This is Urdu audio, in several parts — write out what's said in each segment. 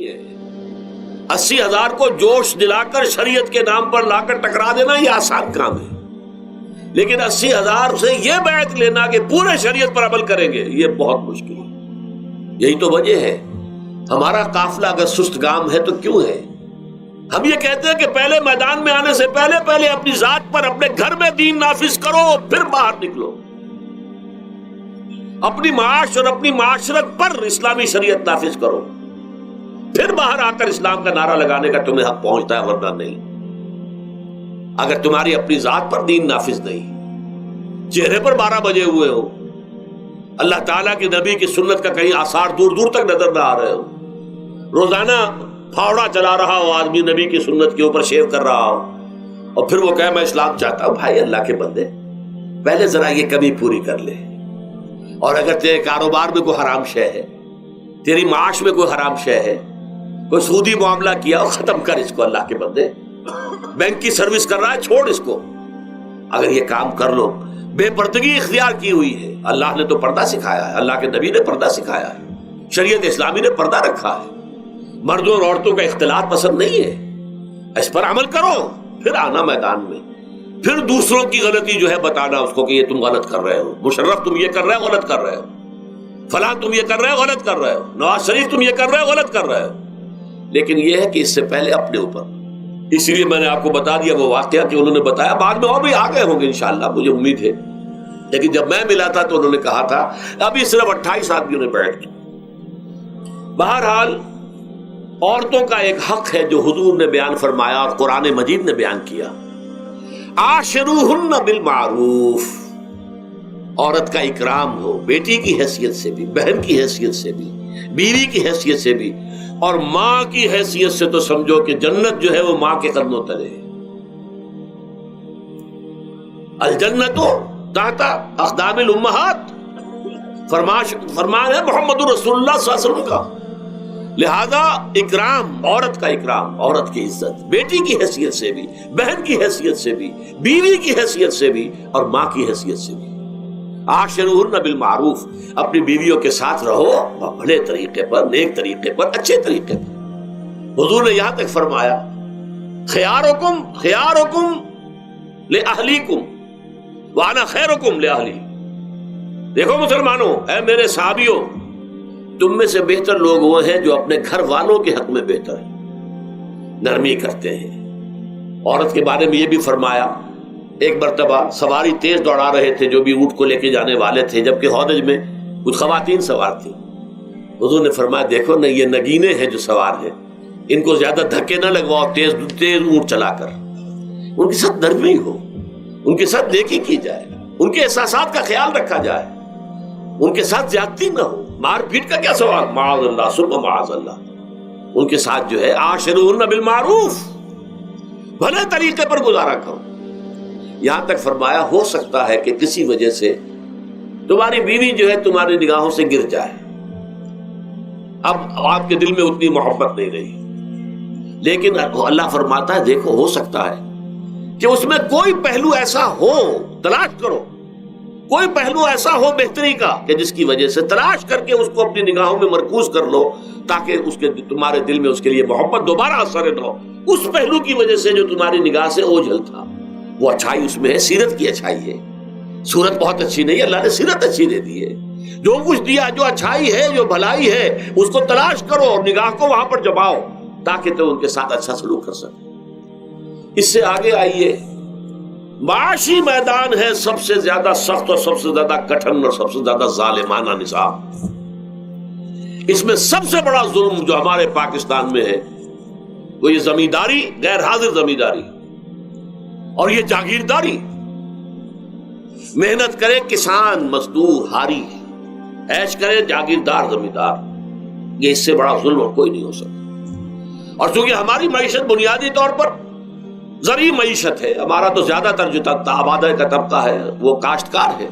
ہے۔ 80,000 کو جوش دلا کر شریعت کے نام پر لا کر ٹکرا دینا یہ آسان کام ہے، لیکن 80,000 سے یہ بیعت لینا کہ پورے شریعت پر عمل کریں گے یہ بہت مشکل ہے۔ یہی تو وجہ ہے ہمارا قافلہ اگر سست گام ہے تو کیوں ہے؟ ہم یہ کہتے ہیں کہ پہلے میدان میں آنے سے پہلے اپنی ذات پر اپنے گھر میں دین نافذ کرو، پھر باہر نکلو، اپنی معاش اور اپنی معاشرت پر اسلامی شریعت نافذ کرو، پھر باہر آ کر اسلام کا نعرہ لگانے کا تمہیں حق پہنچتا ہے، ورنہ نہیں۔ اگر تمہاری اپنی ذات پر دین نافذ نہیں، چہرے پر 12 بجے ہوئے ہو، اللہ تعالیٰ کے نبی کی سنت کا کہیں آثار دور دور تک نظر نہ آ رہے ہو، روزانہ پھاوڑا چلا رہا ہو آدمی نبی کی سنت کے اوپر شیو کر رہا ہو، اور پھر وہ کہے میں اسلام چاہتا ہوں، بھائی اللہ کے بندے پہلے ذرا یہ کمی پوری کر لے۔ اور اگر تیرے کاروبار میں کوئی حرام شے ہے، تیری معاش میں کوئی حرام شے ہے، کوئی سودی معاملہ کیا ہو، ختم کر اس کو اللہ کے بندے۔ بینک کی سروس کر رہا ہے، چھوڑ اس کو۔ اگر یہ کام کر لو، بے پردگی اختیار کی ہوئی ہے۔ اللہ نے تو پردہ سکھایا ہے، اللہ کے نبی نے پردہ سکھایا ہے، شریعت اسلامی نے پردہ رکھا ہے۔ مردوں اور عورتوں کا اختلاط پسند نہیں ہے، اس پر عمل کرو، پھر آنا میدان میں، پھر دوسروں کی غلطی جو ہے بتانا اس کو کہ یہ تم غلط کر رہے ہو، مشرف تم یہ کر رہے ہو، غلط کر رہے ہو، فلاں تم یہ کر رہے ہو، غلط کر رہے ہو، نواز شریف تم یہ کر رہے ہو، غلط کر رہے ہو۔ لیکن یہ ہے کہ اس سے پہلے اپنے اوپر، اسی لیے میں نے آپ کو بتا دیا وہ واقعہ کہ انہوں نے بتایا، بعد میں اور بھی آگے ہوں گے انشاءاللہ، مجھے امید ہے، لیکن جب میں ملا تھا تو انہوں نے کہا تھا ابھی صرف 28 آدمیوں نے بیٹھ کی۔ بہرحال عورتوں کا ایک حق ہے جو حضور نے بیان فرمایا اور قرآن مجید نے بیان کیا، عاشروہن بالمعروف۔ عورت کا اکرام ہو، بیٹی کی حیثیت سے بھی، بہن کی حیثیت سے بھی، بیوی کی حیثیت سے بھی، اور ماں کی حیثیت سے تو سمجھو کہ جنت جو ہے وہ ماں کے قدموں تلے ہے۔ الجنت تحت اقدام الامہات، فرمان ہے محمد رسول اللہ صلی اللہ علیہ وسلم کا۔ لہذا اکرام، عورت کا اکرام، عورت کی عزت، بیٹی کی حیثیت سے بھی، بہن کی حیثیت سے بھی، بیوی کی حیثیت سے بھی، اور ماں کی حیثیت سے بھی۔ عاشروہن بالمعروف، اپنی بیویوں کے ساتھ رہو بھلے طریقے پر، نیک طریقے پر، اچھے طریقے پر۔ حضور نے یہاں تک فرمایا خیارکم خیارکم لأہلیکم وانا خیرکم لأہلی۔ دیکھو مسلمانوں، اے میرے صحابیوں، تم میں سے بہتر لوگ وہ ہیں جو اپنے گھر والوں کے حق میں بہتر ہیں، نرمی کرتے ہیں۔ عورت کے بارے میں یہ بھی فرمایا، ایک مرتبہ سواری تیز دوڑا رہے تھے جو بھی اونٹ کو لے کے جانے والے تھے، جبکہ ہودج میں کچھ خواتین سوار تھیں۔ حضور نے فرمایا دیکھو نا، یہ نگینے ہیں جو سوار ہیں، ان کو زیادہ دھکے نہ لگواؤ تیز تیز اونٹ چلا کر، ان کے ساتھ نرمی ہو، ان کے ساتھ نیکی کی جائے، ان کے احساسات کا خیال رکھا جائے، ان کے ساتھ زیادتی نہ ہو، مار پیٹ کا کیا سوال، معاذ اللہ ثم معاذ اللہ۔ ان کے ساتھ جو ہے عاشروہن بالمعروف، بھلے طریقے پر گزارا کرو۔ یہاں تک فرمایا ہو سکتا ہے کہ کسی وجہ سے تمہاری بیوی جو ہے تمہاری نگاہوں سے گر جائے، اب آپ کے دل میں اتنی محبت نہیں رہی، لیکن اللہ فرماتا ہے دیکھو ہو سکتا ہے کہ اس میں کوئی پہلو ایسا ہو، تلاش کرو، کوئی پہلو ایسا ہو بہتری کا کہ جس کی وجہ سے تلاش کر کے اس کو اپنی نگاہوں میں مرکوز کر لو، تاکہ اس کے تمہارے دل میں اس کے لیے محبت دوبارہ اثر نہ ہو، اس پہلو کی وجہ سے جو تمہاری نگاہ سے اوجھل تھا۔ وہ اچھائی اس میں ہے، سیرت کی اچھائی ہے، صورت بہت اچھی نہیں ہے، اللہ نے سیرت اچھی دے دی ہے۔ جو کچھ دیا، جو اچھائی ہے، جو بھلائی ہے، اس کو تلاش کرو اور نگاہ کو وہاں پر جماؤ تاکہ تم ان کے ساتھ اچھا سلوک کر سکو۔ اس سے آگے آئیے، معاشی میدان ہے سب سے زیادہ سخت اور سب سے زیادہ کٹھن اور سب سے زیادہ ظالمانہ نظام۔ اس میں سب سے بڑا ظلم جو ہمارے پاکستان میں ہے وہ یہ زمینداری، غیر حاضر زمینداری اور یہ جاگیرداری۔ محنت کرے کسان مزدور ہاری، عیش کرے جاگیردار زمیندار، یہ اس سے بڑا ظلم اور کوئی نہیں ہو سکتا۔ اور چونکہ ہماری معیشت بنیادی طور پر زرعی معیشت ہے، ہمارا تو زیادہ تر جو آبادی کا طبقہ ہے وہ کاشتکار ہے،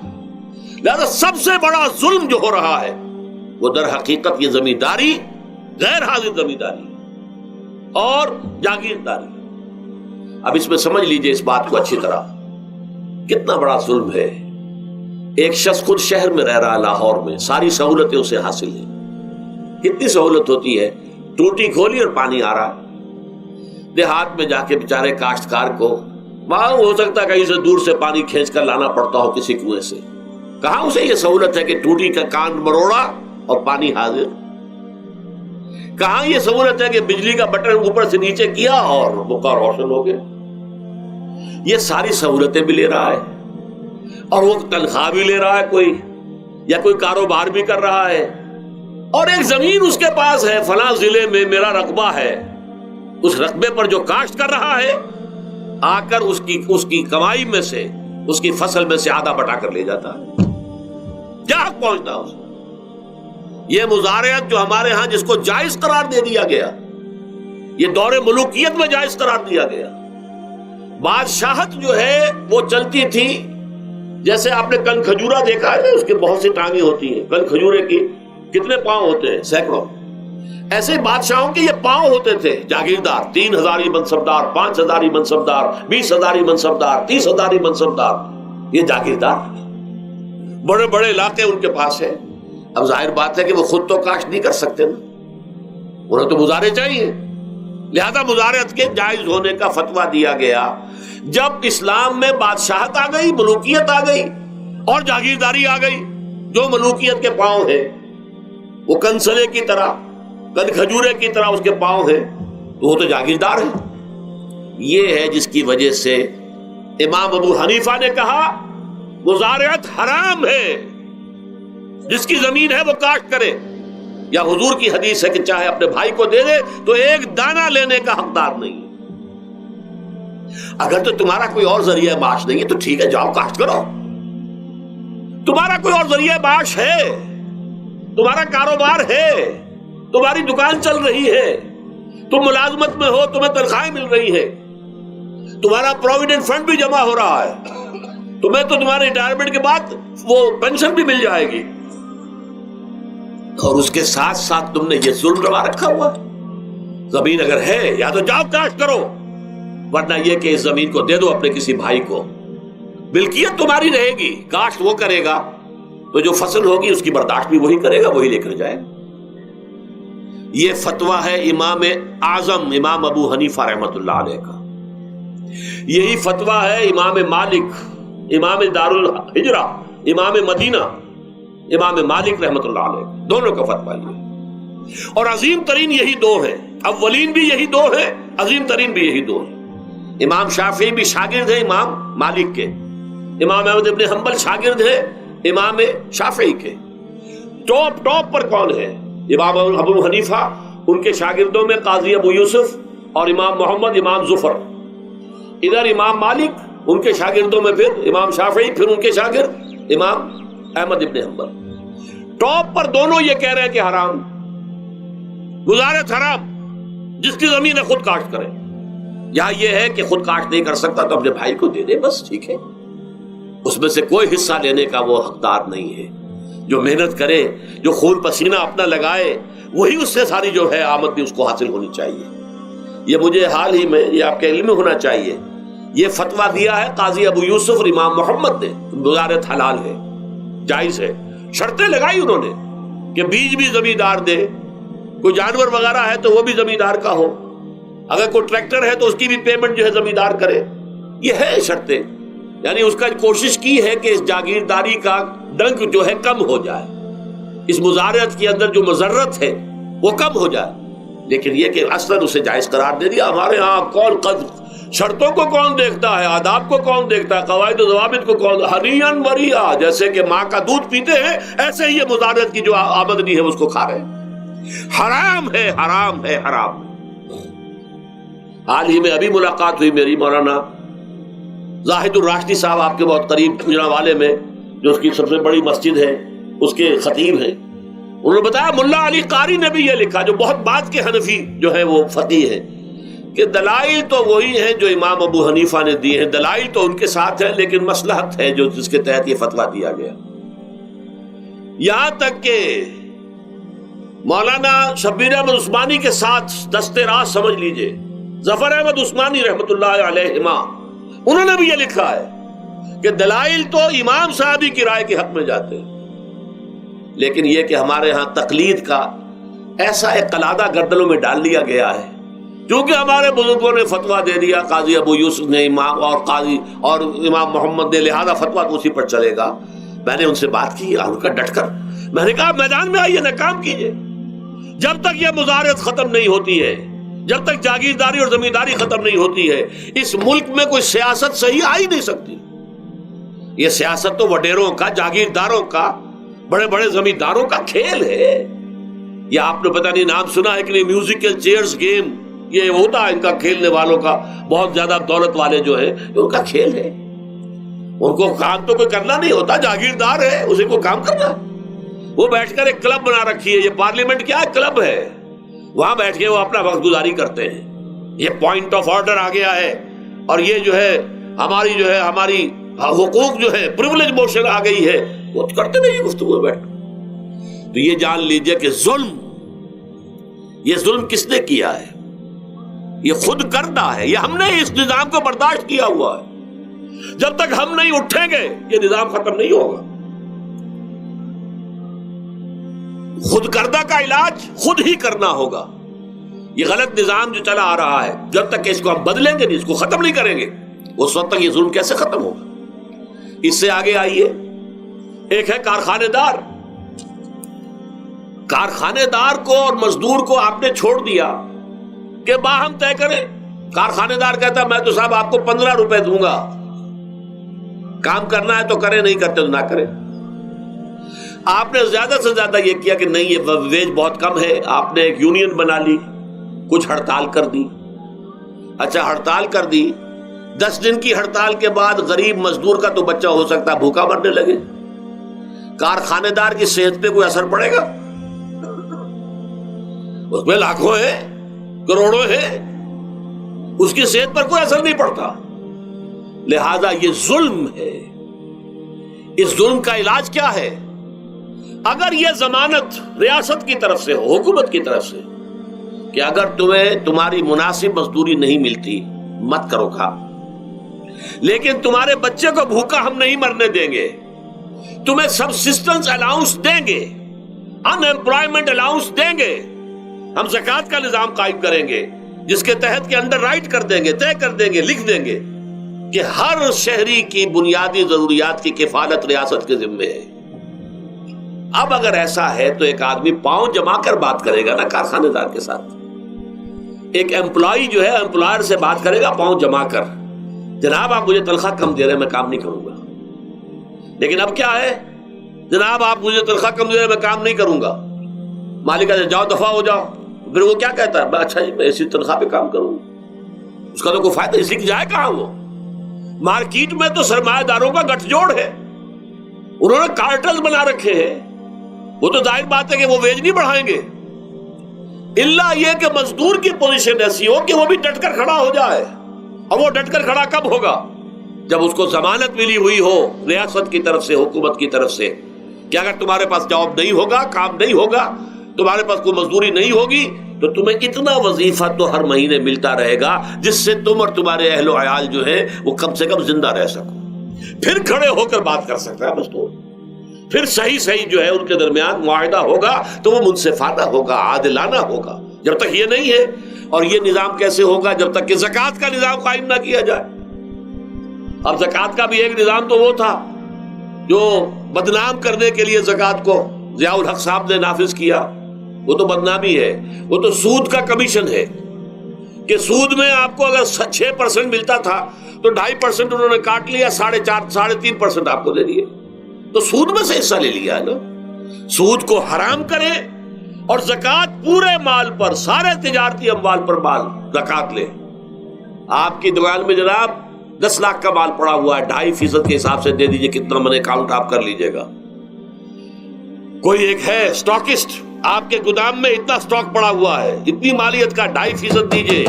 لہذا سب سے بڑا ظلم جو ہو رہا ہے وہ در حقیقت یہ زمینداری، غیر حاضر زمینداری اور جاگیرداری۔ اب اس میں سمجھ لیجئے اس بات کو اچھی طرح، کتنا بڑا ظلم ہے۔ ایک شخص خود شہر میں رہ رہا ہے، لاہور میں، ساری سہولتیں اسے حاصل ہیں، کتنی سہولت ہوتی ہے، ٹوٹی کھولی اور پانی آ رہا ہے. دیہات میں جا کے بیچارے کاشتکار کو وہاں ہو سکتا ہے کہیں سے دور سے پانی کھینچ کر لانا پڑتا ہو کسی کنویں سے. کہاں اسے یہ سہولت ہے کہ ٹوٹی کا کان مروڑا اور پانی حاضر. کہاں یہ سہولت ہے کہ بجلی کا بٹن اوپر سے نیچے کیا اور بکا روشن ہو گیا. یہ ساری سہولتیں بھی لے رہا ہے اور وہ تنخواہ بھی لے رہا ہے کوئی, یا کوئی کاروبار بھی کر رہا ہے, اور ایک زمین اس کے پاس ہے, فلاں ضلع میں میرا رقبہ ہے, اس رقبے پر جو کاشت کر رہا ہے آ کر اس کی کمائی میں سے, اس کی فصل میں سے آدھا بٹا کر لے جاتا ہے. کیا حق پہنچتا ہے اسے؟ یہ مزارعت جو ہمارے ہاں جس کو جائز قرار دے دیا گیا, یہ دور ملوکیت میں جائز قرار دیا گیا. بادشاہت جو ہے وہ چلتی تھی, جیسے آپ نے کن کھجورا دیکھا ہے, اس کے بہت سی ٹانگیں ہوتی ہیں. کن کھجورے کی کتنے پاؤں ہوتے ہیں؟ سینکڑوں. ایسے بادشاہوں کے یہ پاؤں ہوتے تھے. جاگیردار 3000 منصبدار, 5000 منصبدار, 20000 منصبدار, 30000 منصبدار, یہ جاگیردار. بڑے بڑے علاقے ان کے پاس ہیں. اب ظاہر بات ہے کہ وہ خود تو کاشت نہیں کر سکتے نا, انہیں تو مزارع چاہیے. لہذا مزارعت کے جائز ہونے کا فتویٰ دیا گیا. جب اسلام میں بادشاہت آ گئی, ملوکیت آ گئی اور جاگیرداری آ گئی, جو ملوکیت کے پاؤں ہیں وہ کنسلے کی طرح, کن کھجورے کی طرح اس کے پاؤں ہیں, تو وہ تو جاگیردار ہے. یہ ہے جس کی وجہ سے امام ابو حنیفہ نے کہا مزارعت حرام ہے, جس کی زمین ہے وہ کاشت کرے. یا حضور کی حدیث ہے کہ چاہے اپنے بھائی کو دے دے تو ایک دانہ لینے کا حقدار نہیں ہے. اگر تو تمہارا کوئی اور ذریعہ معاش نہیں ہے تو ٹھیک ہے, جاؤ کاشت کرو. تمہارا کوئی اور ذریعہ معاش ہے, تمہارا کاروبار ہے, تمہاری دکان چل رہی ہے, تم ملازمت میں ہو, تمہیں تنخواہیں مل رہی ہے, تمہارا پروویڈنٹ فنڈ بھی جمع ہو رہا ہے, تمہیں تو تمہارے ریٹائرمنٹ کے بعد وہ پینشن بھی مل جائے گی, اور اس کے ساتھ ساتھ تم نے یہ ظلم روا رکھا ہوا. زمین اگر ہے یا تو جاؤ کاشت کرو, ورنہ یہ کہ اس زمین کو دے دو اپنے کسی بھائی کو. ملکیت تمہاری رہے گی, کاشت وہ کرے گا تو جو فصل ہوگی اس کی برداشت بھی وہی کرے گا, وہی لے کر جائے. یہ فتویٰ ہے امام اعظم امام ابو حنیفہ رحمۃ اللہ علیہ کا. یہی فتویٰ ہے امام مالک, امام دار الحجرہ, امام مدینہ, امام مالک رحمۃ اللہ علیہ, دونوں کا فتویٰ یہ. اور عظیم ترین یہی دو ہیں, اولین بھی یہی دو ہیں, عظیم ترین بھی یہی دو ہیں. امام شافعی بھی شاگرد ہیں امام مالک کے, امام احمد ابن حنبل شاگرد ہیں امام شافعی کے. ٹاپ پر کون ہے؟ امام ابو حنیفہ, ان کے شاگردوں میں قاضی ابو یوسف اور امام محمد, امام ظفر. ادھر امام مالک, ان کے شاگردوں میں پھر امام شافعی, پھر ان کے شاگرد امام احمد ابن حنبل. ٹاپ پر دونوں یہ کہہ رہے ہیں کہ حرام, مزارعت حرام, جس کی زمین ہے خود کاشت کرے. یا یہ ہے کہ خود کاشت نہیں کر سکتا تو اپنے بھائی کو دے دے, بس ٹھیک ہے, اس میں سے کوئی حصہ لینے کا وہ حقدار نہیں ہے. جو محنت کرے, جو خون پسینہ اپنا لگائے, وہی اس سے ساری جو ہے آمد بھی اس کو حاصل ہونی چاہیے. یہ مجھے حال ہی میں, یہ آپ کے علم میں ہونا چاہیے, یہ فتویٰ دیا ہے قاضی ابو یوسف اور امام محمد نے, مزارعت حلال ہے, جائز ہے. شرطیں لگائی انہوں نے کہ بیج بھی زمیندار دے, کوئی جانور وغیرہ ہے تو وہ بھی زمیندار کا ہو, اگر کوئی ٹریکٹر ہے تو اس کی بھی پیمنٹ جو ہے زمیندار کرے. یہ ہے شرطیں, یعنی اس کا کوشش کی ہے کہ اس جاگیرداری کا ڈنک جو ہے کم ہو جائے, اس مزارعت کے اندر جو مضرت ہے وہ کم ہو جائے. لیکن یہ کہ اصلاً اسے جائز قرار دے دیا. ہمارے ہاں کون شرطوں کو کون دیکھتا ہے, آداب کو کون دیکھتا ہے, قواعد و ضوابط کو کون, ہنیئن مریا, جیسے کہ ماں کا دودھ پیتے ہیں ایسے ہی یہ مزارعت کی جو آمدنی ہے اس کو کھا رہے ہیں. حرام ہے, حرام ہے, حرام. حال ہی میں ابھی ملاقات ہوئی میری مولانا زاہد الراشدی صاحب, آپ کے بہت قریب گجرانوالے میں, جو اس کی سب سے بڑی مسجد ہے, اس کے خطیب ہیں. انہوں نے بتایا ملا علی قاری نے بھی یہ لکھا, جو بہت بعد کے حنفی جو ہے وہ فقیہ ہے, کہ دلائل تو وہی ہیں جو امام ابو حنیفہ نے دیے ہیں, دلائل تو ان کے ساتھ ہیں, لیکن مصلحت ہے جو جس کے تحت یہ فتویٰ دیا گیا. یہاں تک کہ مولانا شبیر احمد عثمانی کے ساتھ دستے راست سمجھ لیجئے ظفر احمد عثمانی رحمۃ اللہ علیہما, انہوں نے بھی یہ لکھا ہے کہ دلائل تو امام صاحبی کی رائے کے حق میں جاتے ہیں, لیکن یہ کہ ہمارے ہاں تقلید کا ایسا ایک قلادہ گردنوں میں ڈال لیا گیا ہے. کیونکہ ہمارے بزرگوں نے فتویٰ دے دیا، قاضی ابو یوسف نے امام اور قاضی اور امام محمد نے، لہذا فتویٰ تو اسی پر چلے گا. میں نے ان سے بات کی ان کا ڈٹ کر، میں نے کہا میدان میں آئیے نا، کام کیجیے. جب تک یہ مزارعت ختم نہیں ہوتی ہے، جب تک جاگیرداری اور زمینداری ختم نہیں ہوتی ہے، اس ملک میں کوئی سیاست صحیح آ ہی نہیں سکتی. یہ سیاست تو وڈیروں کا، جاگیرداروں کا، بڑے بڑے زمینداروں کا کھیل ہے. یہ آپ نے پتہ نہیں نام سنا ہے کہ نہیں، میوزیکل چیئرز گیم، یہ ہوتا ہے ان کا کھیلنے والوں کا. بہت زیادہ دولت والے جو ہیں ان کا کھیل ہے. ان کو کام تو کوئی کرنا نہیں ہوتا، جاگیردار ہے، اسے کو کام کرنا ہے. وہ بیٹھ کر ایک کلب بنا رکھی ہے. یہ پارلیمنٹ کیا ہے؟ کلب ہے. وہاں بیٹھ کے وہ اپنا وقت گزاری کرتے ہیں. یہ پوائنٹ آف آرڈر آ گیا ہے، اور یہ جو ہے ہماری حقوق جو ہے، پریولیج موشن آ گئی ہے، وہ کرتے نہیں گفتگو بیٹھ. تو یہ جان لیجئے کہ یہ ظلم کس نے کیا ہے؟ یہ خود کردہ ہے. یہ ہم نے اس نظام کو برداشت کیا ہوا ہے. جب تک ہم نہیں اٹھیں گے یہ نظام ختم نہیں ہوگا. خود کردہ کا علاج خود ہی کرنا ہوگا. یہ غلط نظام جو چلا آ رہا ہے، جب تک اس کو ہم بدلیں گے نہیں، اس کو ختم نہیں کریں گے، اس وقت تک یہ ظلم کیسے ختم ہوگا؟ اس سے آگے آئیے، ایک ہے کارخانے دار. کارخانے دار کو اور مزدور کو آپ نے چھوڑ دیا کہ باہم طے کریں. کارخانے دار کہتا ہے میں تو صاحب آپ کو 15 روپے دوں گا، کام کرنا ہے تو کریں، نہیں کرتے تو نہ کریں. آپ نے زیادہ سے زیادہ یہ کیا کہ نہیں، یہ ویج بہت کم ہے. آپ نے ایک یونین بنا لی، کچھ ہڑتال کر دی. اچھا ہڑتال کر دی، 10 دن کی ہڑتال کے بعد غریب مزدور کا تو بچہ ہو سکتا ہے بھوکا مرنے لگے. کارخانے دار کی صحت پہ کوئی اثر پڑے گا؟ اس میں لاکھوں ہیں، کروڑوں ہیں، اس کی صحت پر کوئی اثر نہیں پڑتا. لہذا یہ ظلم ہے. اس ظلم کا علاج کیا ہے؟ اگر یہ ضمانت ریاست کی طرف سے ہو، حکومت کی طرف سے، کہ اگر تمہیں تمہاری مناسب مزدوری نہیں ملتی مت کرو کام، لیکن تمہارے بچے کو بھوکا ہم نہیں مرنے دیں گے، تمہیں سبسسٹنس الاؤنس دیں گے، ان ایمپلائمنٹ الاؤنس دیں گے، ہم زکوٰۃ کا نظام قائم کریں گے جس کے تحت کے انڈر رائٹ کر دیں گے، طے کر دیں گے، لکھ دیں گے کہ ہر شہری کی بنیادی ضروریات کی کفالت ریاست کے ذمے ہے. اب اگر ایسا ہے تو ایک آدمی پاؤں جما کر بات کرے گا نا کارخانے دار کے ساتھ. ایک امپلائی جو ہے امپلائر سے بات کرے گا پاؤں جما کر، جناب آپ مجھے تنخواہ کم دے رہے ہیں، میں کام نہیں کروں گا. لیکن اب کیا ہے، جناب آپ مجھے تنخواہ کم دے رہے ہیں، میں کام نہیں کروں گا. مالک کہتے جاؤ دفعہ ہو جاؤ. پھر وہ کیا کہتا ہے، اچھا جی میں اسی تنخواہ پہ کام کروں. اس کا تو کوئی فائدہ، اسی کی جائے کہاں. وہ مارکیٹ میں تو سرمایہ داروں کا گٹھ جوڑ ہے، انہوں نے کارٹلز بنا رکھے ہیں. وہ تو ظاہر بات ہے کہ وہ ویج نہیں بڑھائیں گے، الا یہ کہ مزدور کی پوزیشن ایسی ہو کہ وہ بھی ڈٹ کر کھڑا ہو جائے. اور وہ ڈٹ کر کھڑا کب ہوگا؟ جب اس کو ضمانت ملی ہوئی ہو ریاست کی طرف سے، حکومت کی طرف سے، کہ اگر تمہارے پاس جاب نہیں ہوگا، کام نہیں ہوگا، تمہارے پاس کوئی مزدوری نہیں ہوگی، تو تمہیں اتنا وظیفہ تو ہر مہینے ملتا رہے گا جس سے تم اور تمہارے اہل و عیال جو ہے وہ کم سے کم زندہ رہ سکو. پھر کھڑے ہو کر بات کر سکتا ہے مزدور. پھر صحیح جو ہے ان کے درمیان معاہدہ ہوگا تو وہ منصفانہ ہوگا، عادلانہ ہوگا. جب تک یہ نہیں ہے، اور یہ نظام کیسے ہوگا جب تک کہ زکوٰۃ کا نظام قائم نہ کیا جائے. اب زکوٰۃ کا بھی ایک نظام تو وہ تھا جو بدنام کرنے کے لیے زکوٰۃ کو ضیاء الحق صاحب نے نافذ کیا. وہ تو بدنامی ہے، وہ تو سود کا کمیشن ہے کہ سود میں آپ کو اگر 6% ملتا تھا تو 2.5% انہوں نے کاٹ لیا، 4.5 3.5% آپ کو دے دیے. تو سود میں سے حصہ لے لیا ہے نا. سود کو حرام کرے اور زکوٰۃ پورے مال پر، سارے تجارتی اموال پر مال زکوٰۃ لے. آپ کی دکان میں جناب 10 لاکھ کا مال پڑا ہوا ہے، 2.5% کے حساب سے دے دیجئے، کتنا من اکاؤنٹ آپ کر لیجئے گا. کوئی ایک ہے اسٹاکسٹ، آپ کے گودام میں اتنا اسٹاک پڑا ہوا ہے، اتنی مالیت کا 2.5% دیجئے.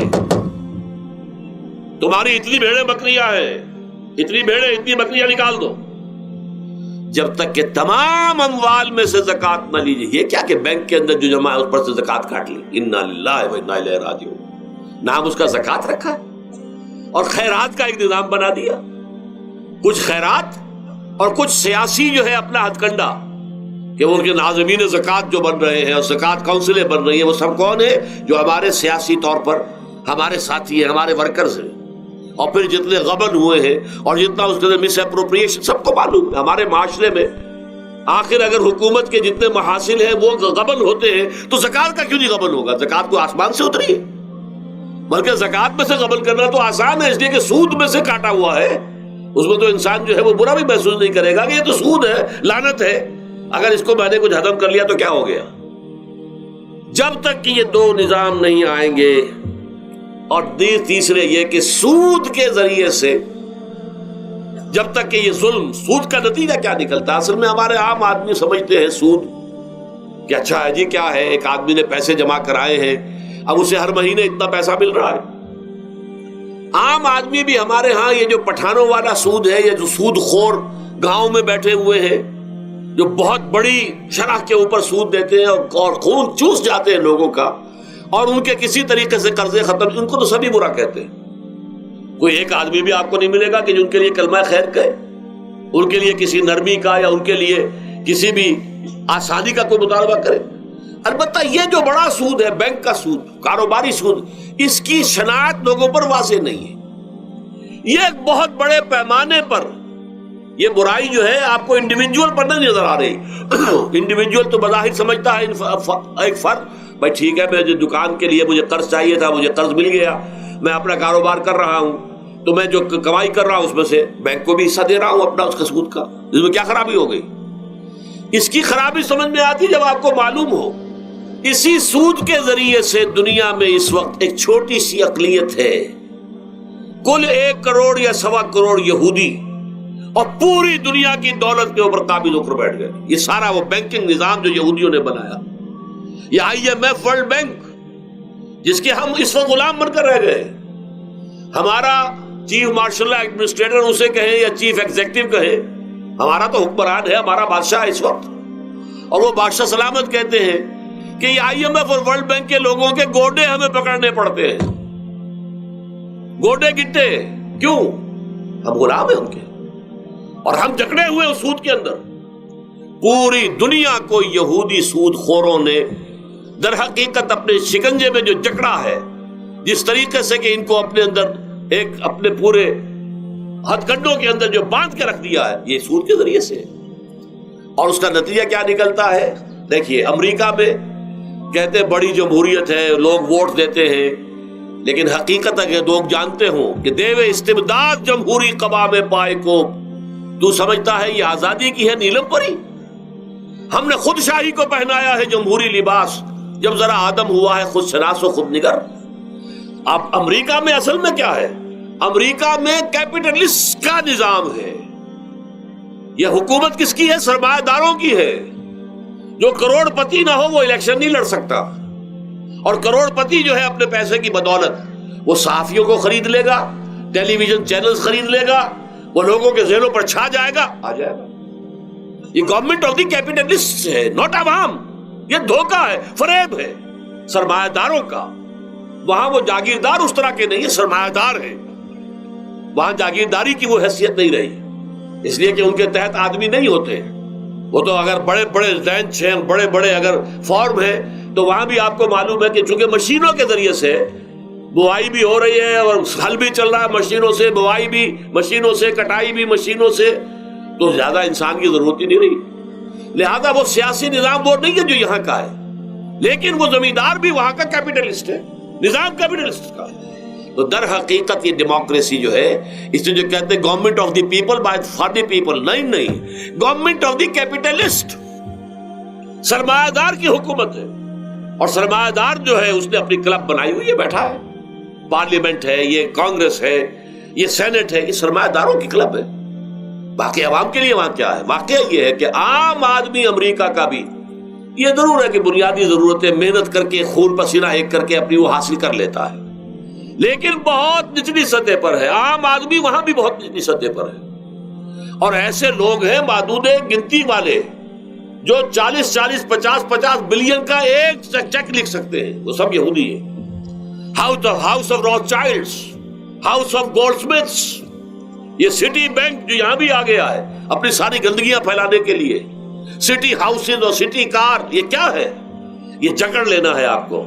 تمہاری اتنی بھیڑیں بکریاں ہیں، اتنی بھیڑیں اتنی بکریاں نکال دو. جب تک کہ تمام اموال میں سے زکوٰۃ نہ لیجیے. یہ کیا کہ بینک کے اندر جو جمع ہے اس پر سے زکوٰۃ کاٹ لی. انا للہ و انا الیہ راجعون. نام اس کا زکوٰۃ رکھا ہے، اور خیرات کا ایک نظام بنا دیا. کچھ خیرات اور کچھ سیاسی جو ہے اپنا ہتھ کنڈا کہ ان کے ناظمین زکوٰۃ جو بن رہے ہیں اور زکوٰۃ کونسلیں بن رہی ہیں، وہ سب کون ہے؟ جو ہمارے سیاسی طور پر ہمارے ساتھی ہیں، ہمارے ورکرز ہیں. اور پھر جتنے غبن ہوئے ہیں اور جتنا اس کے مس اپروپریشن، سب کو معلوم ہے ہمارے معاشرے میں. آخر اگر حکومت کے جتنے محاصل ہیں وہ غبن ہوتے ہیں تو زکوٰۃ کا کیوں نہیں غبن ہوگا؟ زکوٰۃ کو آسمان سے اتری ہے، بلکہ زکوٰۃ میں سے غبن کرنا تو آسان ہے، اس لیے کہ سود میں سے کاٹا ہوا ہے. اس میں تو انسان جو ہے وہ برا بھی محسوس نہیں کرے گا کہ یہ تو سود ہے، لعنت ہے، اگر اس کو میں نے کچھ ہضم کر لیا تو کیا ہو گیا. جب تک کہ یہ دو نظام نہیں آئیں گے، اور تیسرے یہ کہ سود کے ذریعے سے جب تک کہ یہ ظلم، سود کا نتیجہ کیا نکلتا ہے؟ اصل میں ہمارے عام آدمی سمجھتے ہیں سود کہ اچھا ہے جی، کیا ہے، ایک آدمی نے پیسے جمع کرائے ہیں، اب اسے ہر مہینے اتنا پیسہ مل رہا ہے. عام آدمی بھی ہمارے ہاں یہ جو پٹھانوں والا سود ہے، یہ جو سود خور گاؤں میں بیٹھے ہوئے ہیں جو بہت بڑی شرح کے اوپر سود دیتے ہیں اور خون چوس جاتے ہیں لوگوں کا، اور ان کے کسی طریقے سے قرضے ختم، ان کو تو سبھی برا کہتے ہیں. کوئی ایک آدمی بھی آپ کو نہیں ملے گا کہ جن کے لیے کلمہ خیر کہے، ان کے لیے کسی نرمی کا یا ان کے لیے کسی بھی آسانی کا کوئی مطالبہ کرے. البتہ یہ جو بڑا سود ہے، بینک کا سود، کاروباری سود، اس کی شناخت لوگوں پر واضح نہیں ہے. یہ ایک بہت بڑے پیمانے پر یہ برائی جو ہے آپ کو انڈیویجول پر نہیں نظر آ رہی. انڈیویجول تو بظاہر سمجھتا ہے ایک فرد، بھائی ٹھیک ہے، میں جو دکان کے لیے مجھے قرض چاہیے تھا، مجھے قرض مل گیا، میں اپنا کاروبار کر رہا ہوں، تو میں جو کمائی کر رہا ہوں اس میں سے بینک کو بھی حصہ دے رہا ہوں اپنا، اس کا سود کا. اس میں کیا خرابی ہو گئی؟ اس کی خرابی سمجھ میں آتی جب آپ کو معلوم ہو اسی سود کے ذریعے سے دنیا میں اس وقت ایک چھوٹی سی اقلیت ہے، کل 1 کروڑ یا 1.25 کروڑ یہودی، اور پوری دنیا کی دولت کے اوپر قابض ہو کر بیٹھ گئے. یہ سارا وہ بینکنگ نظام جو یہودیوں نے بنایا، یہ IMF ورلڈ بینک، جس کے ہم اس وقت غلام بن کر رہ گئے. ہمارا چیف مارشل ایڈمنسٹریٹر اسے کہے یا چیف ایگزیکٹو کہے، ہمارا تو حکمران ہے، ہمارا بادشاہ ہے اس وقت. اور وہ بادشاہ سلامت کہتے ہیں کہ یہ IMF اور ورلڈ بینک کے لوگوں کے گوڈے ہمیں پکڑنے پڑتے ہیں، گوڈے گٹے. کیوں؟ ہم غلام ہیں ان کے، اور ہم جکڑے ہوئے اس سود کے اندر. پوری دنیا کو یہودی سود خوروں نے در حقیقت اپنے شکنجے میں جو جکڑا ہے، جس طریقے سے کہ ان کو اپنے اندر ایک اپنے پورے ہتھ کنڈوں کے اندر جو باندھ کے رکھ دیا ہے، یہ سود کے ذریعے سے. اور اس کا نتیجہ کیا نکلتا ہے؟ دیکھیے، امریکہ میں کہتے بڑی جمہوریت ہے، لوگ ووٹ دیتے ہیں، لیکن حقیقت اگر لوگ جانتے ہوں کہ دیو استبداد جمہوری قبا میں پائے کو، تو سمجھتا ہے یہ آزادی کی ہے نیلم پری. ہم نے خود شاہی کو پہنایا ہے جمہوری لباس، جب ذرا آدم ہوا ہے خود شناس و خود نگر. اب امریکہ میں اصل میں کیا ہے؟ امریکہ میں کیپٹلسٹ کا نظام ہے. یہ حکومت کس کی ہے؟ سرمایہ داروں کی ہے. جو کروڑ پتی نہ ہو وہ الیکشن نہیں لڑ سکتا، اور کروڑ پتی جو ہے اپنے پیسے کی بدولت وہ صحافیوں کو خرید لے گا، ٹیلی ویژن چینلز خرید لے گا، وہ لوگوں کے ذہنوں پر چھا جائے گا، آ جائے گا. یہ گورنمنٹ آف دی کیپٹلسٹ ہے، ناٹ عوام. یہ دھوکہ ہے، فریب ہے سرمایہ داروں کا. وہاں وہ جاگیردار اس طرح کے نہیں ہے، سرمایہ دار ہے. وہاں جاگیرداری کی وہ حیثیت نہیں رہی، اس لیے کہ ان کے تحت آدمی نہیں ہوتے. وہ تو اگر بڑے بڑے رینچ ہیں، بڑے بڑے اگر فارم ہیں، تو وہاں بھی آپ کو معلوم ہے کہ چونکہ مشینوں کے ذریعے سے بوائی بھی ہو رہی ہے اور ہل بھی چل رہا ہے مشینوں سے، بوائی بھی مشینوں سے، کٹائی بھی مشینوں سے، تو زیادہ انسان کی ضرورت ہی نہیں رہی. لہذا وہ سیاسی نظام وہ نہیں ہے جو یہاں کا ہے، لیکن وہ زمیندار بھی وہاں کا کیپٹلسٹ ہے، نظام کیپٹلسٹ کا ہے. تو در حقیقت یہ ڈیموکریسی جو ہے، اس میں جو کہتے ہیں government of the people by for the people, نہیں، گورنمنٹ آف دی کیپٹلسٹ، سرمایہ دار کی حکومت ہے. اور سرمایہ دار جو ہے اس نے اپنی کلب بنائی ہوئی ہے، بیٹھا ہے، پارلیمنٹ ہے، یہ کانگریس ہے، یہ سینٹ ہے، یہ سرمایہ داروں کی کلب ہے. باقی عوام کے لیے وہاں کیا ہے؟ واقعہ یہ ہے کہ عام آدمی امریکہ کا بھی یہ ضرور ہے کہ بنیادی ضرورتیں محنت کر کے، خون پسینہ ایک کر کے اپنی وہ حاصل کر لیتا ہے، لیکن بہت نچلی سطح پر ہے. عام آدمی وہاں بھی بہت نچلی سطح پر ہے. اور ایسے لوگ ہیں معدود گنتی والے جو 40 50 بلین کا ایک چیک لکھ سکتے ہیں، وہ سب یہودی ہیں. House of Rothschilds, house of Goldsmiths, یہ سٹی بینک جو یہاں بھی آ گیا ہے اپنی ساری گندگیاں پھیلانے کے لیے، سٹی ہاؤسز اور سٹی کار، یہ کیا ہے؟ یہ جکڑ لینا ہے آپ کو.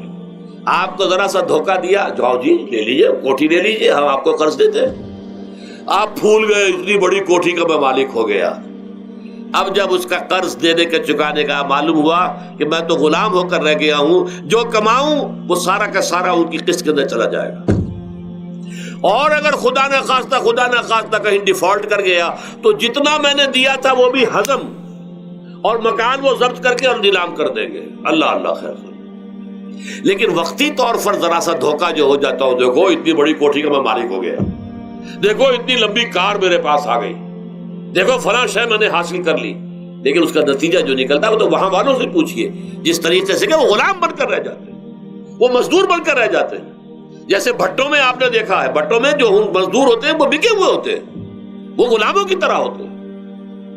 آپ کو ذرا سا دھوکہ دیا، جاؤ جی لے لیجئے کوٹھی لے لیجئے، ہم آپ کو قرض دیتے ہیں. آپ پھول گئے، اتنی بڑی کوٹھی کا میں مالک ہو گیا. اب جب اس کا قرض دینے کے چکانے کا معلوم ہوا کہ میں تو غلام ہو کر رہ گیا ہوں، جو کماؤں وہ سارا کا سارا ان کی قسط کے اندر چلا جائے گا. اور اگر خدا نہ خواستہ کہیں ڈیفالٹ کر گیا تو جتنا میں نے دیا تھا وہ بھی ہضم، اور مکان وہ ضبط کر کے اور نیلام کر دیں گے. اللہ اللہ خیر. لیکن وقتی طور پر ذرا سا دھوکہ جو ہو جاتا ہو، دیکھو اتنی بڑی کوٹھی کا میں مالک ہو گیا، دیکھو اتنی لمبی کار میرے پاس آ گئی، دیکھو فلاں شے میں نے حاصل کر لی. لیکن اس کا نتیجہ جو نکلتا ہے وہ تو وہاں والوں سے پوچھئے، جس طریقے سے کہ وہ غلام بن کر رہ جاتے ہیں، وہ مزدور بن کر رہ جاتے ہیں. جیسے بھٹوں میں آپ نے دیکھا ہے، بھٹوں میں جو مزدور ہوتے ہیں وہ بکے ہوئے ہوتے ہیں، وہ غلاموں کی طرح ہوتے ہیں.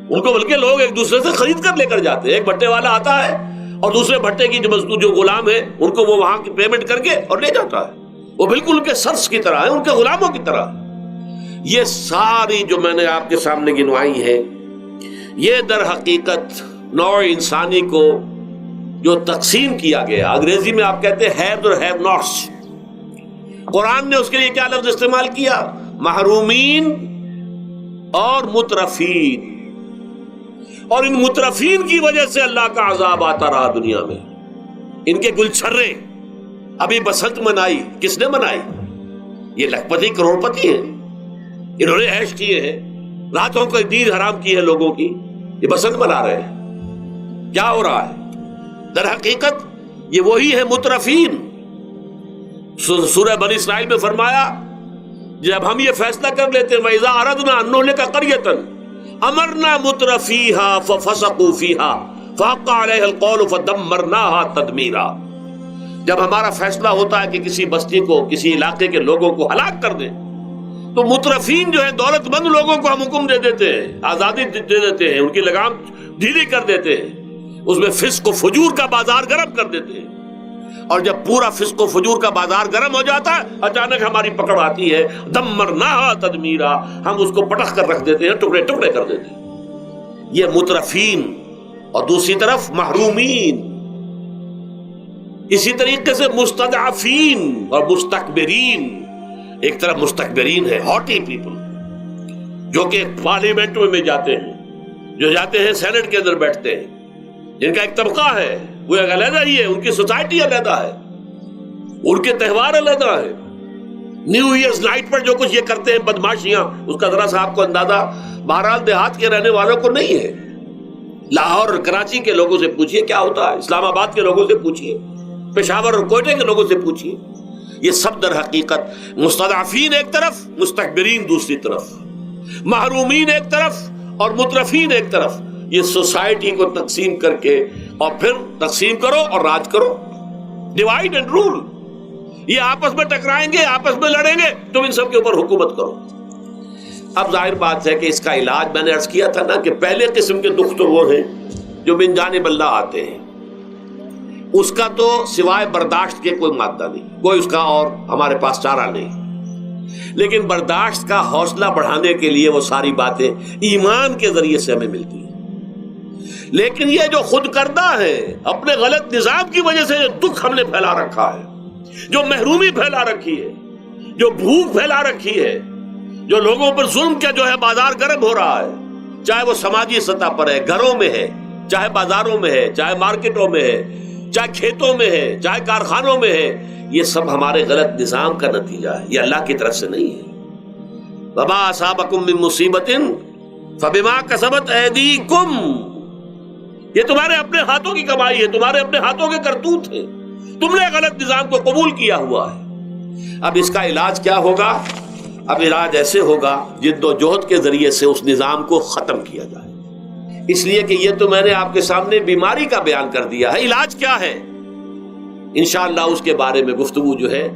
ان کو بلکہ لوگ ایک دوسرے سے خرید کر لے کر جاتے ہیں. ایک بھٹے والا آتا ہے اور دوسرے بھٹے کی جو مزدور جو غلام ہے ان کو وہ وہاں کی پیمنٹ کر کے اور لے جاتا ہے. وہ بالکل ان کے سرس کی طرح ہے، ان کے غلاموں کی طرح. یہ ساری جو میں نے آپ کے سامنے گنوائی ہے، یہ در حقیقت نوع انسانی کو جو تقسیم کیا گیا، انگریزی میں آپ کہتے ہیں ہیو اور ہیو ناٹس. قرآن نے اس کے لیے کیا لفظ استعمال کیا؟ محرومین اور مترفین. اور ان مترفین کی وجہ سے اللہ کا عذاب آتا رہا دنیا میں. ان کے گلچھرے ابھی بسنت منائی، کس نے منائی؟ یہ لکھپتی کروڑ پتی ہیں، انہوں نے عیش کیے ہیں، راتوں کو نیند حرام کی ہے لوگوں کی، یہ بسنت منا رہے ہیں. کیا ہو رہا ہے؟ در حقیقت یہ وہی ہے مترفین. سورہ بنی اسرائیل میں فرمایا جب ہم یہ فیصلہ کر لیتے ہیں وَإِذَا أَرَدْنَا أَن نُهْلِكَ قَرْيَةً أَمَرْنَا مُتْرَفِيهَا فَفَسَقُوا فِيهَا فَحَقَّ عَلَيْهَا الْقَوْلُ فَدَمَّرْنَاهَا تَدْمِيرًا. جب ہمارا فیصلہ ہوتا ہے کہ کسی بستی کو، کسی علاقے کے لوگوں کو ہلاک کر دیں، تو مترفین جو ہیں، دولت مند لوگوں کو ہم حکم دے دیتے ہیں، آزادی دے دیتے ہیں، ان کی لگام ڈھیلی کر دیتے ہیں، اس میں فسق و فجور کا بازار گرم کر دیتے ہیں. اور جب پورا فسق و فجور کا بازار گرم ہو جاتا ہے، اچانک ہماری پکڑ آتی ہے، دمرناہا تدمیرا، ہم اس کو پٹخ کر رکھ دیتے ہیں، ٹکڑے ٹکڑے کر دیتے ہیں. یہ مترفین. اور دوسری طرف محرومین. اسی طریقے سے مستضعفین اور مستکبرین. ایک طرف مستکبرین ہے، ہاٹی پیپل، جو کہ پارلیمنٹ میں جاتے ہیں، جو جاتے ہیں سینٹ کے اندر بیٹھتے ہیں، جن کا ایک طبقہ ہے، وہ ایک علیحدہ ہی ہے، ان کی سوسائٹی علیحدہ ہے، ان کے تہوار علیحدہ ہے. نیو ایئرز نائٹ پر جو کچھ یہ کرتے ہیں بدماشیاں، اس کا ذرا سا آپ کو اندازہ بہرحال دیہات کے رہنے والوں کو نہیں ہے. لاہور اور کراچی کے لوگوں سے پوچھئے کیا ہوتا ہے، اسلام آباد کے لوگوں سے پوچھئے، پشاور اور کوئٹہ کے لوگوں سے پوچھئے. یہ سب در حقیقت مستضعفین ایک طرف، مستکبرین دوسری طرف، محرومین ایک طرف اور مترفین ایک طرف. یہ سوسائٹی کو تقسیم کر کے، اور پھر تقسیم کرو اور راج کرو، ڈیوائیڈ اینڈ رول. یہ آپس میں ٹکرائیں گے، آپس میں لڑیں گے، تم ان سب کے اوپر حکومت کرو. اب ظاہر بات ہے کہ اس کا علاج میں نے عرض کیا تھا نا، کہ پہلے قسم کے دکھ تو وہ ہیں جو من جانب اللہ آتے ہیں، اس کا تو سوائے برداشت کے کوئی مادہ نہیں، کوئی اس کا اور ہمارے پاس چارہ نہیں. لیکن برداشت کا حوصلہ بڑھانے کے لیے وہ ساری باتیں ایمان کے ذریعے سے ہمیں ملتی ہیں. لیکن یہ جو خود کردہ ہے، اپنے غلط نظام کی وجہ سے جو دکھ ہم نے پھیلا رکھا ہے، جو محرومی پھیلا رکھی ہے، جو بھوک پھیلا رکھی ہے، جو لوگوں پر ظلم کا جو ہے بازار گرم ہو رہا ہے، چاہے وہ سماجی سطح پر ہے، گھروں میں ہے، چاہے بازاروں میں ہے، چاہے مارکیٹوں میں ہے، چاہے کھیتوں میں ہے، چاہے کارخانوں میں ہے، یہ سب ہمارے غلط نظام کا نتیجہ ہے، یہ اللہ کی طرف سے نہیں ہے. وما اصابکم من مصیبت فبما کسبت ایدیکم، یہ تمہارے اپنے ہاتھوں کی کمائی ہے، تمہارے اپنے ہاتھوں کے کرتوت ہیں، تم نے غلط نظام کو قبول کیا ہوا ہے. اب اس کا علاج کیا ہوگا؟ اب علاج ایسے ہوگا جد و جہد کے ذریعے سے اس نظام کو ختم کیا جائے. اس لیے کہ یہ تو میں نے آپ کے سامنے بیماری کا بیان کر دیا ہے، علاج کیا ہے انشاءاللہ اس کے بارے میں گفتگو جو ہے